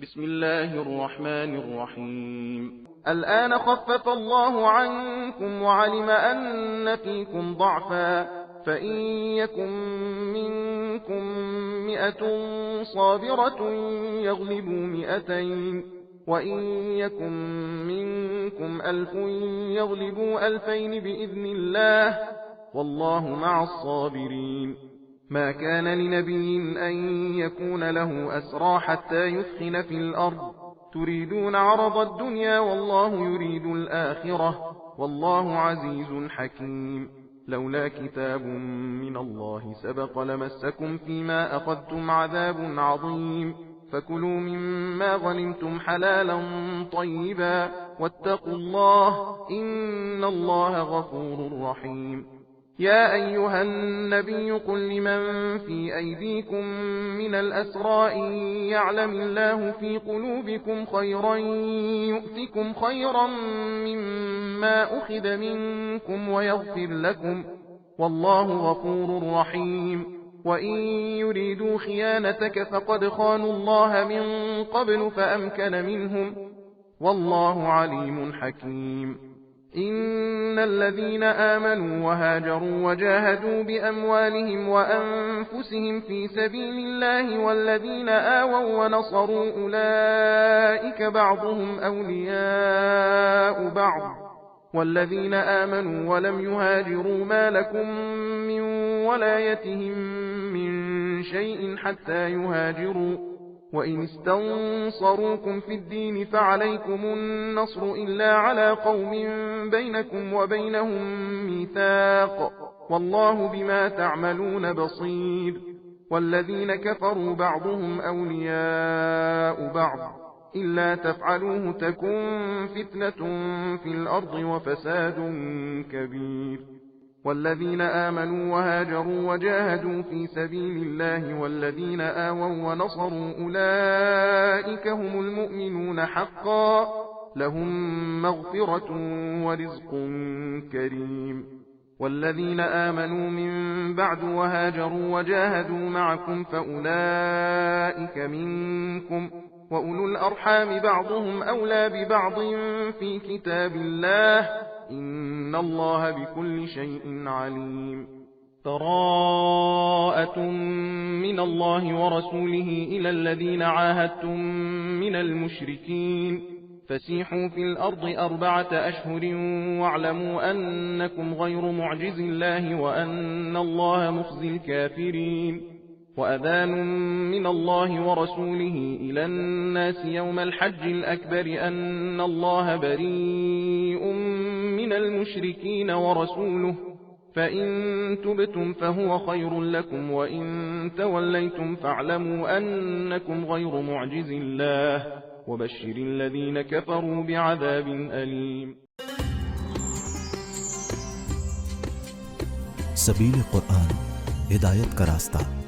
بسم الله الرحمن الرحيم. الآن خفف الله عنكم وعلم أن فيكم ضعفا، فإن يكن منكم 100 صابرة يغلبوا 200، وإن يكن منكم 1000 يغلبوا 2000 بإذن الله، والله مع الصابرين. ما كان لنبي أن يكون له أسرى حتى يثخن في الأرض، تريدون عرض الدنيا والله يريد الآخرة، والله عزيز حكيم. لولا كتاب من الله سبق لمسكم فيما أخذتم عذاب عظيم، فكلوا مما غنمتم حلالا طيبا، واتقوا الله إن الله غفور رحيم. يا أيها النبي قل لمن في أيديكم من الأسرى إن يعلم الله في قلوبكم خيرا يؤتكم خيرا مما أخذ منكم ويغفر لكم، والله غفور رحيم. وإن يريدوا خيانتك فقد خانوا الله من قبل فأمكن منهم، والله عليم حكيم. إن الذين آمنوا وهاجروا وجاهدوا بأموالهم وأنفسهم في سبيل الله والذين آووا ونصروا أولئك بعضهم أولياء بعض، والذين آمنوا ولم يهاجروا ما لكم من ولايتهم من شيء حتى يهاجروا، وإن استنصروكم في الدين فعليكم النصر إلا على قوم بينكم وبينهم ميثاق، والله بما تعملون بصير. والذين كفروا بعضهم أولياء بعض، إلا تفعلوه تكن فتنة في الأرض وفساد كبير. والذين آمنوا وهاجروا وجاهدوا في سبيل الله والذين آووا ونصروا أولئك هم المؤمنون حقا، لهم مغفرة ورزق كريم. والذين آمنوا من بعد وهاجروا وجاهدوا معكم فأولئك منكم، وأولو الأرحام بعضهم أولى ببعض في كتاب الله، إن الله بكل شيء عليم. براءة من الله ورسوله إلى الذين عاهدتم من المشركين، فسيحوا في الأرض 4 أشهر واعلموا أنكم غير معجز الله وأن الله مخزي الكافرين. وأذان من الله ورسوله إلى الناس يوم الحج الأكبر أن الله بريء من المشركين ورسوله، فإن تبتم فهو خير لكم، وإن توليتم فاعلموا أنكم غير معجز الله، وبشر الذين كفروا بعذاب أليم. सबील कुरान हिदायत का रास्ता।